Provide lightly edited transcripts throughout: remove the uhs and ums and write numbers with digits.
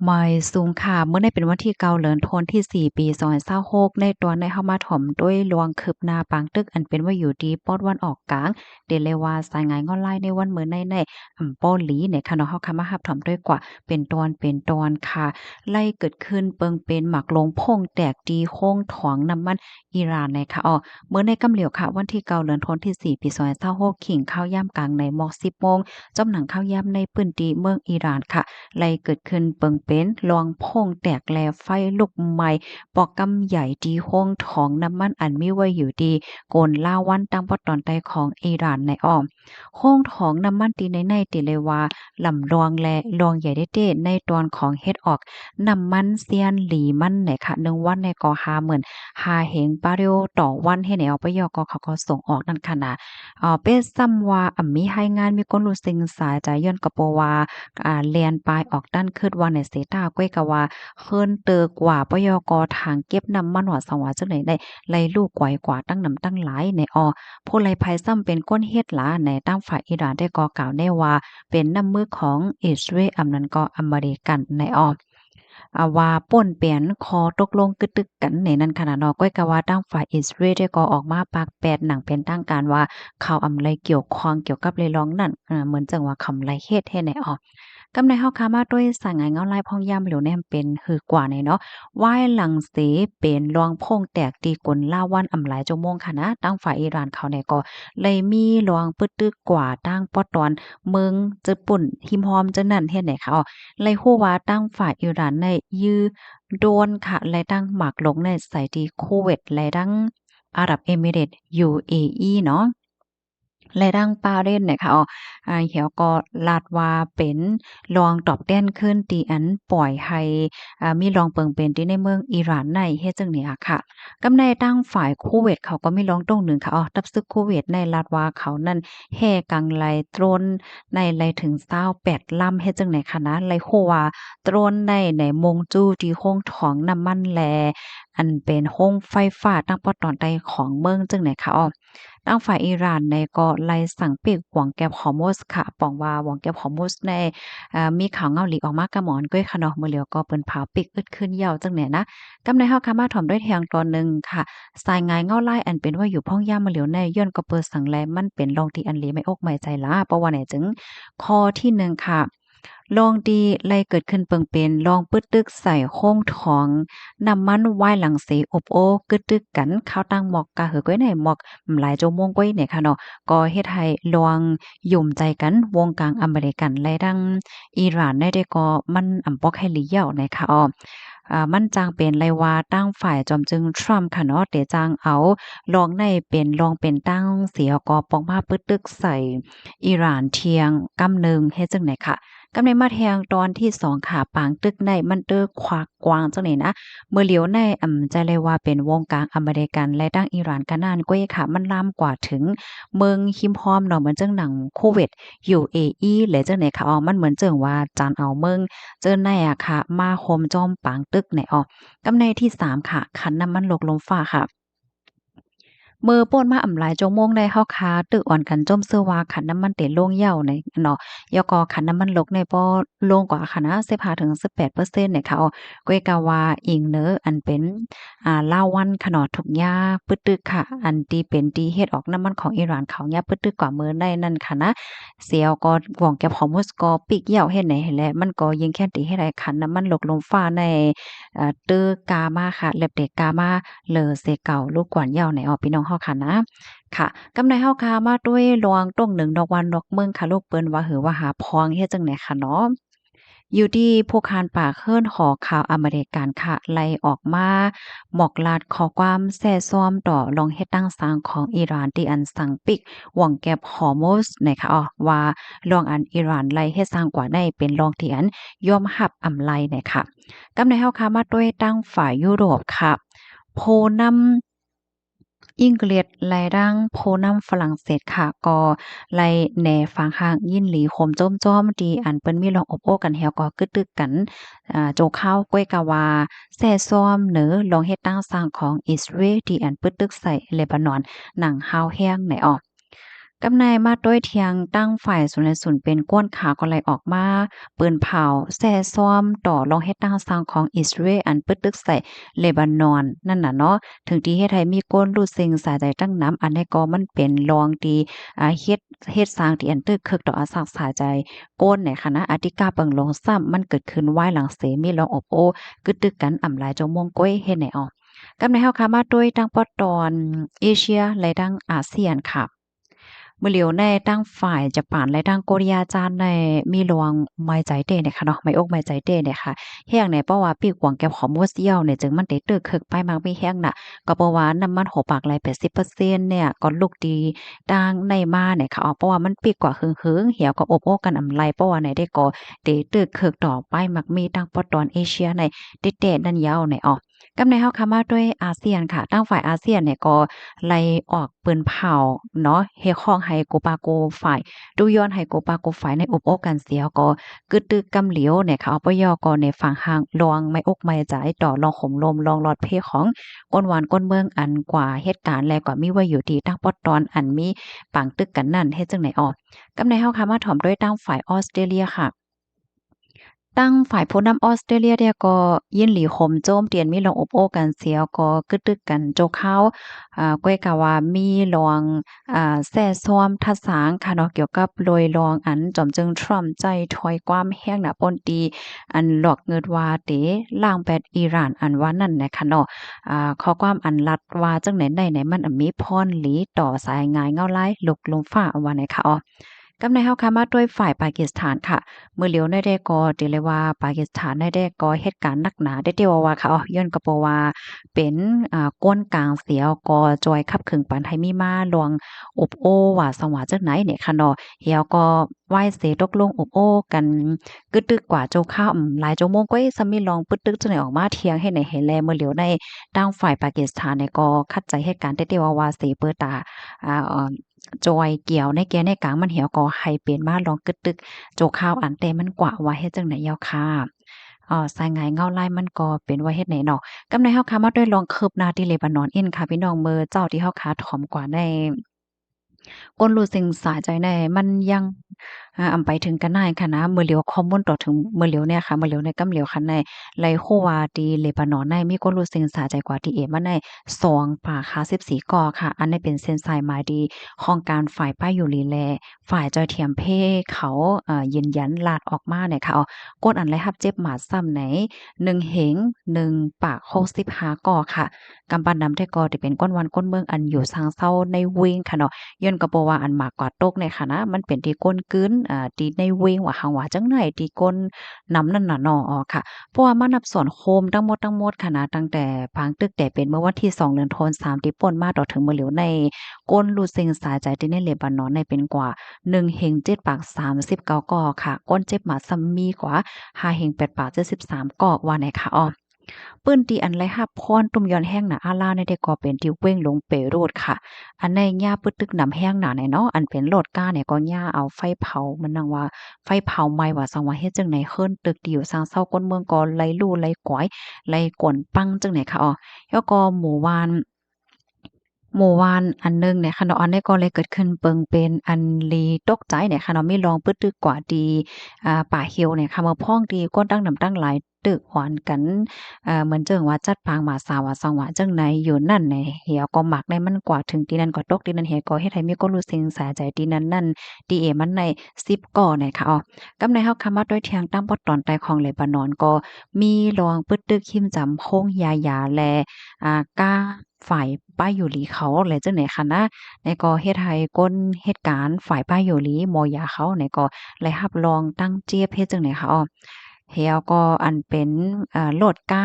ไม่สูงค่ะเมื่อในเป็นวันที่9เดือนธันวาคมที่4ปี2026ในตอนได้เข้ามาถ่อมด้วยลวงคืบหน้าปางตึกอันเป็นว่าอยู่ดีปอดวันออกกลางเดเลยว่าสายงานออนไลน์ในวันมื้อในป้อหลีเนี่ยค่ะเนาะเฮาค่ะมารับถ่อมด้วยกว่าเป็นตอนค่ะไล่เกิดขึ้นเปิงเป็นหมักลงพงแตกดีโค้งถองน้ำมันอิหร่านในค่ะเมื่อในกำเหลียวค่ะวันที่9เดือนธันวาคมที่4ปี2026ขิงข้าวยามกลางในหมอก10โมงจ้อมหนังข้าวยามในพื้นที่เมืองอิหร่านค่ะ ไล่เกิดขึ้นเปิงเป็นลวงโพ่งแตกแลไฟลุกไหม้ปอกกำใหญ่ดีห้องท้องน้ำมันอันมีไว้อยู่ดีโกนล่าวันตั้งปอดตอนใต้ของอิหร่านในอ้อมห้องท้องน้ำมันตีในติเลยว่าลำลวงและลวงใหญ่ได้เต้ในตอนของเฮ็ดออกน้ำมันเซียนหลีมันไหนค่ะ1วันในก็50,000เหงปาเรลต่อวันให้ไหนเอาไปยอก็เขาก็ส่งออกนั่นค่ะนะเป็นซ้ำว่ามีให้งานมีคนรู้สึงสายใจย้อนกะโปว่า เลียนปลายออกด้านคืดว่าในเสตาก้อยกะว่าเฮิรนเตอกว่าปยกทางเก็บน้ำมันว่าสังว่าจังไหนได้ไล่ลูกไกวกว่าตั้งนำตั้งหลายในผู้ไล่ภัยซ้ำเป็นก้นเฮ็ดหลาในตั้งฝ่ายอิหร่านได้ก่อกล่าวแน่ว่าเป็นน้ำมือของอิสราเอลอำนั้นก็อเมริกันในว่าป่นเปลี่ยนคอตกลงกึดตึกกันในนั้นขนาดเนาะก้อยกะว่าตั้งฝ่ายอิสราเอลได้ก็ออกมาปากแปดหนังเป็นทางการว่าข่าวอำไรเกี่ยวข้องเกี่ยวกับเรยร้องนั่นเหมือนจังว่าคำไรเฮ็ดให้ในกำในเฮาค้ามาด้วยสายงานเงาลายพองยามเหลียวแนมเป็นหือกว่าในเนาะว่ายหลังเสเป็นรองพงแตกตีกลล่าวันอำหลายชั่วโมงค่ะนะตั้งฝ่ายอิหร่านเขาเนี่ยก็เลยมีรองปึดตึกกว่าตั้งปอตอนเมืองจะปุ่นหิมหอมจะนั่นเฮ็ดไหนคะเลยฮู้ว่าตั้งฝ่ายอิหร่านในยื้อโดนค่ะและตั้งหมากลงในใส่ที่คูเวตและตั้งอาหรับเอมิเรตส์ UAE เนาะ และดังปาเล่นเนี่ยค่ะเหี่ยวก็ลาดว่าเป็นรองตอบแต้นขึ้นตีอันปล่อยให้มีรองเปิงเป็นที่ในเมืองอิหร่านในเฮ็ดจังนี้ค่ะกำในตั้งฝ่ายคูเวตเขาก็มีรองตรงหนึ่งค่ะตับซึกคูเวตในลาดว่าเขานั้นแห่กังไลตรนในไลถึง28ลำเฮ็ดจังไหนคะนะไลโฮว่าตรนในมงจู้ที่โค้งถองน้ำมันแลอันเป็นโรงไฟฟ้าตั้งปอตอนใดของเมืองจังไหนคะทางฝ่ายอิหร่านในก็ไล่สั่งปิดหวังแก็บฮอร์มุสค่ะป้องว่าหวังแก็บฮอร์มุสในมีข่าวเงาหลีออกมากะหมอนก้อยค่ะเนาะมื้อเหลียวก็เปิ้นเผาปิกอึดขึ้นยาวจังแหน่นะกำในเฮาค่ะมาถ่อมด้วยแทงตอนหนึ่งค่ะสายงายเงาลายอันเป็นว่าอยู่พ่องย่ามมื้อเหลียวในย้อนก็เปิดสังแลมันเป็นรองที่อันหลีไม่อกไม่ใจล้าเพราะว่าไหนจึงข้อที่หนึ่งค่ะลองดีไล่เกิดขึ้นเปิงเป็นลองปึดตึกใส่โค้งทองน้ำมันวายหลังเสอบโอกึดตึกกันข้าวตั้งหมอกกะเหือก้อยในหมอกหลายชั่วโมงก้อยเนี่ยค่ะเนาะก็เฮ็ดให้ลวงยุ่มใจกันวงการอเมริกันและดังอิหร่านได้ก็มันปอกให้หลีเหย้านะคะมันจางเป็นเลยว่าตั้งฝ่ายจอมจึงทรัมป์ค่ะเนาะเตจางเอาลองในเป็นลองเป็นตั้งเสียก็ปองมาปึดตึกใส่อิหร่านเทียงกำหนึ่งเฮ็ดจังไหนค่ะ กำในมาแทงตอนที่2ค่ะปางตึกในมันเตอควักกวางจังไหนนะเมื่อเหลียวในจะเลยว่าเป็นวงการอเมริกันและตั้งอิหร่านกันนานก้อยค่ะมันลามกว่าถึงเมืองคิมพอมเนาะเหมือนจังหนังโควิด UAE และจังไหนค่ะมันเหมือนเจิงว่าจานเอาเมืองเจิ้นในอะค่ะมาโฮมจอมปางตึกในกำในที่3ค่ะคันน้ำมันลกลมฟ้าค่ะ มือโป้นมาอ่ำหลายชั่วโมงได้เฮาคาตึกอ่อนกันจมเสื้อว่าขันน้ำมันเตโล่งเหย้าในเนาะยอก็ขันน้ำมันลกในบ่โล่งกว่าค่ะนะ15-18%เปอร์เซ็นต์เนี่ยค่ะก้อยกะว่าอิงเน้ออันเป็นลาวันค่ะเนาะทุกยาปึดตึกค่ะอันที่เป็นที่เฮ็ดออกน้ำมันของอิหร่านเขายาปึดตึกกว่ามื้อได้นั่นค่ะนะเสียวก็หว่องแก็บฮอร์มุสก็ปีกเหย้าเฮ็ดไหนให้แลมันก็ยิงแค่ติเฮ็ดให้ขันน้ำมันลกลมฟ้าในเตอกามาค่ะเล็บเด็กกามา เลอเซเก่าลูกกวนเหย้าในพี่น้องเฮาค่ะนะค่ะกำในเฮาค่ะมาด้วยลวงต้งหนึ่งดอกวันดอกเมืองค่ะลูกเปิ้นว่าหือว่าหาพองเฮ็ดจังได๋ค่ะเนาะอยู่ที่ผู้คานปากเฮิรนหอข่าวอเมริกันค่ะไล่ออกมาหมอกลาดขอความแซ่ซ้อมต่อลองเฮ็ดตั้งสร้างของอิหร่านที่อันสั่งปิกหว่องแก็บฮอร์โมสนะคะว่าลองอันอิหร่านไล่เฮ็ดสร้างกว่าได้เป็นลองที่อันยอมรับอำไลนะคะกำในเฮาค่ะมาด้วยตั้งฝ่ายยุโรปค่ะ โพนำอังกฤษไล่ดังโพนำฝรั่งเศสค่ะก็ไล่แหน่ฝางข้างยินหลีโคมจ้อมๆที่อันเปิ้นมีลองอบโอ้กันแฮวก็กึดตึกกันโจข้าวก้วยกะว่าแซ่ซ้อมเหนอลองเฮ็ดตั้งสร้างของอิสราเอลที่อันปึดตึกใส่เลบานอนหนังฮาวแห้งไหน กำในมาด้วยเทียงตั้งฝ่ายศูนย์ศูนย์เป็นก้นขาก็ไหลออกมาปืนเผาแซ่ซ้อมต่อลองเฮ็ดตั้งสร้างของอิสราเอลอันปึดตึกใส่เลบานอนนั่นน่ะเนาะถึงที่เฮ็ดให้มีก้นรูดซิงสายใจตั้งน้ำอันนี้ก็มันเป็นรองดีเฮ็ดสร้างที่อันตึกคึกต่ออาสักสายใจก้นในคณะอธิกาเปิงลงซ้ำมันเกิดขึ้นไว้หลังเสมีลองอบโอกึดตึกกันอ่ำหลายจงม่วงก้อยเฮ็ดไหนออกกำในเฮาค่ะมาด้วยตั้งปอตอนเอเชียและตั้งอาเซียนค่ะ เมื่อเหลียวในตั้งฝ่ายญี่ปุ่นและตั้งโกริยาจานในมีหลวงไม้ใจเต้เนี่ยค่ะเนาะไม้อกไม้ใจเต้เนี่ยค่ะแห้งในเพราะว่าปีกวางแก้วของมัวเซี่ยวเนี่ยจึงมันได้ตึกคึกไปมากมีแห้งน่ะก็เพราะว่าน้ำมันหกปากไหล80%เนี่ยก็ลูกดีดังในมาเนี่ยค่ะเพราะว่ามันปีกกว่าหึงๆเหี่ยวก็อบโอ้กันอำไลเพราะว่าไหนได้ก็ได้ตึกคึกต่อไปมักมีตั้งปอตอนเอเชียในเด็ดๆนั่นยาวในออกกำในเฮาค่ะมาด้วยอาเซียนค่ะตั้งฝ่ายอาเซียนเนี่ยก็ไล่ออกปืนเผาเนาะเฮดของให้โกปาโกฝ่ายดูย้อนให้โกปาโกฝ่ายในอุบโอ้กันเสียก็กึดตึกกำเหลียวเนี่ยค่ะเอาปยอก็ในฝั่งห่างลวงไม่อกไม่ใจต่อลองห่มลมลองหลอดเพของก้นหวานก้นเมืองอันกว่าเหตุการณ์แลกว่ามีไว้อยู่ที่ตั้งปอดตอนอันมีปังตึกกันนั่นเฮ็ดจังไหนออกกำในเฮาค่ะมาถ่อมด้วยตั้งฝ่ายออสเตรเลียค่ะ ตั้งฝ่ายผู้นำออสเตรเลียเนี่ยก็ยินหลีข่มโจมเตียนมีลองอบโอ้กันเสียก็กึดตึกกันโจกเขาก้อยกะว่ามีลองแซ่ซ้อมทัดสางค่ะเนาะเกี่ยวกับโดยรองอันจอมจึงทรัมป์ใจถอยความแห้งหน้าปนตีอันหลอกเงิดว่าเตล่างแบดอิหร่านอันว่านั่นนะคะเนาะข้อความอันลัดว่าจังไหนไหนมันมีพรหลีต่อสายงายเงาลายลุกลมฟ้าว่าไหนคะอ๋อกำในเฮาค่ะมาด้วยฝ่ายปากีสถานค่ะเมื่อเหลียวได้ก็ติเลยว่าปากีสถานได้ก็เหตุการณ์หนักหนาได้เตียวว่าค่ะย้อนก็เพราะว่าเป็นก้นกลางเสียวก็จอยคับขึงปานให้มีมาลวงอบโอ้ว่าสังว่าจักไหนเนี่ยค่ะเนาะเหี่ยวก็ไหว้เสตกลงอบโอ้กันกึดตึกกว่าโจข้าวหลายชั่วโมงก็ซะมีลองปึดตึกจังได๋ออกมาเที่ยงให้ไหนให้แลเมื่อเหลียวได้ทางฝ่ายปากีสถานเนี่ยก็คัดใจเหตุการณ์ได้เตียวว่าเสเปิดตาจอยเกี่ยวในแกในกลางมันเหี่ยวก็ให้เป็นมาลองกึดตึกโจกข้าวอันแต่มันกว่าว่าเฮ็ดจังไหนยาวค่ะสายหงายเงาลายมันก็เป็นว่าเฮ็ดไหนเนาะกำในเฮาค่ะมาด้วยลองคืบหน้าที่เลบานอนอิ้นค่ะพี่น้องเมื่อเจ้าที่เฮาคาถ่อมกว่าในก้นรู้สึงสาใจในมันยังอำไปถึงกันได้ค่ะนะเมื่อเหลียวข้อมูลต่อถึงเมื่อเหลียวเนี่ยค่ะเมื่อเหลียวในกำเหลียวคันในไลโควาตีเลบานอนในมีก้นรู้สึงสาใจกว่าที่เอมาใน2ป่าคา14กอค่ะอันนี้เป็นเส้นสายหมายดีของการฝ่ายป้ายอยู่ลีแลฝ่ายจอยเทียมเพเขายืนยันลาดออกมาเนี่ยค่ะก้นอันไรรับเจ็บหมาดซ้ำไหน1เหง1ปาก65กอค่ะกำปั้นนำได้ก็ที่เป็นก้นวันก้นเมืองอันอยู่ทางเซาในเวงค่ะเนาะ ย้อนก็บ่ว่าอันมากกว่าตกในค่ะนะมันเป็นที่ก้นกลืนที่ในเวงว่าหังว่าจังไหนที่ก้นน้ำนั่นน่ะเนาะอ๋อค่ะเพราะว่ามันนับสอนโคมทั้งหมดค่ะนะตั้งแต่ปางตึกแต่เป็นเมื่อวันที่2เดือนธันวาคมที่ป่นมาต่อถึงมื้อเหลียวในก้นรูเซ็งสายใจที่ในเลบานอนในเป็นกว่า1เฮง7ปาก39กอค่ะก้นเจ็บหมาซัมมีกว่า5เฮง8ปาก73กอว่าไหนคะอ้อ ปื้นตีอันไรฮับพรตุ่มยอนแห้งหนาอาลาในได้ก่อเป็นที่เว้งลงเปโรดค่ะอันในหญ้าปึดตึกนำแห้งหนาในเนาะอันเป็นโลดก้าเนี่ยก็หญ้าเอาไฟเผามันนังว่าไฟเผาไหม้ว่าสังว่าเฮ็ดจังไหนเฮิ้นตึกที่อยู่สร้างเศร้าก้นเมืองก็ไล่ลู่ไล่ก๋อยไล่กวนปังจังไหนค่ะอ๋อแล้วก็หมู่บ้านอันหนึ่งเนี่ยค่ะเนาะอันนี้ก็เลยเกิดขึ้นเปิงเป็นอันลีตกใจเนี่ยค่ะเนาะมีลองปึดตึกกว่าดีป่าเหี่ยวเนี่ยค่ะมาพ้องดีก้นตั้งนำตั้งหลายตึกหวานกันเหมือนเจิงว่าจัดปางหมาสาวาสังวาจังไหนอยู่นั่นในเหี่ยวก็หมักในมันกว่าถึงที่นั่นก็ตกที่นั่นเหี่ยวก็เฮ็ดให้มีคนรู้สึกสาใจที่นั้นนั่นดีเอมันใน10ก่อเนี่ยค่ะอ๋อกำในเฮาคำว่าด้วยเทียงตั้งปอดตอนใต้ของเลบานอนก็มีลองปึดตึกหิมจำโคงยาแลก้า ฝ่ายป้ายอยู่หลีเขาแลจังไหนคะนะในก็เฮ็ดให้ก้นเหตุการณ์ฝ่ายป้ายอยู่หลีมอยาเขาในก็เลยรับรองตั้งเจี๊ยบเฮ็ดจังไหนคะอ้อเฮียก็อันเป็นโลดกา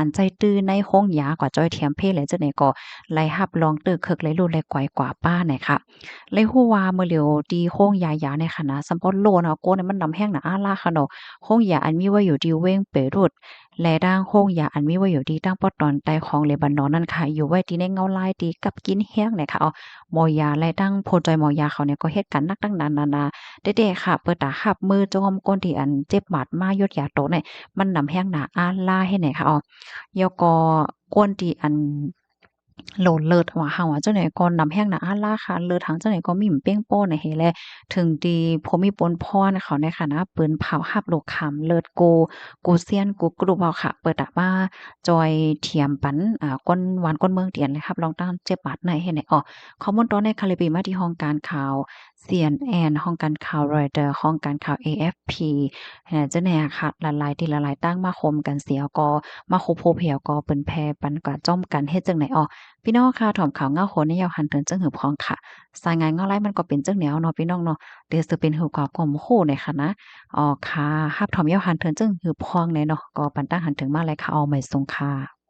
อันใจตื้อในห้องยากว่าจ้อยเทียมเพศเลยจังไหนก็ไล่รับรองตึกคึกไล่รู้ไล่ก่อยกว่าป้าเนี่ยค่ะเลยฮู้ว่าเมื่อเหลียวดีห้องยาในค่ะนะซัมพอโลนะโกเนี่ยมันนำแห้งน่ะอาลาค่ะเนาะห้องยาอันมีไว้อยู่ที่เว้งเปรุด และด้างโฮงยาอันมีไว้อยู่ที่ตั้งปอตอนใต้ของเลบานอนนั่นค่ะอยู่ไว้ที่ในเงาลายที่กับกินแห้งเนี่ยค่ะเอาหมอยาและตั้งโพจอยหมอยาเขาเนี่ยก็เฮ็ดกันนักตั้งนานนานาเด็ๆค่ะเปิดตาหับมือจอมก้นที่อันเจ็บหมัดมายดยาโตเนี่ยมันนำแห้งหนาอาล่าให้ไหนค่ะอ๋อยกอกวนที่อัน โหลดเลิศว่าเฮาอะจังไหนก็นำแฮ้งน่ะอาราคาเลิศหังจังไหนก็มีหมเป้งโป้น่ะเฮแลถึงดีผมมีปนพรเขาในฐานะปืนเผาหับโลกขำเลิศโกโกเซียนกูกรุเว้าค่ะเปิดอะมาจอยเทียมปันก้นหวานก้นเมืองเตียนเลยครับลองตั้งเจ็บบาดในเฮ็ดให้อ้อข้อมูลตอนในคาริบีมาที่ห้องการข่าว CNN ห้องการข่าว Reuters ห้องการข่าว AFP จังได๋อะค่ะหลายๆที่หลายๆตั้งมาคมกันเสียก็มาคบโพเหี่ยวก็เปิ้นแพ่ปันก็จ้อมกันเฮ็ดจังไหนอ้อ พี่น้องค่ะถ่อมข่าวเงาโหนในยาวหันเถิงจังหือพองค่ะสายงานเงาไล่มันก็เป็นจังแนวเนาะพี่น้องเนาะเดี๋ยวสิเป็นหือกว่าก่อมโหเนี่ยค่ะนะอ๋อค่ะฮับถ่อมยาวหันเถิงจังหือพองแน่เนาะก็ปันตั้งหันถึงมาเลยค่ะเอาใหม่ทรงค่ะ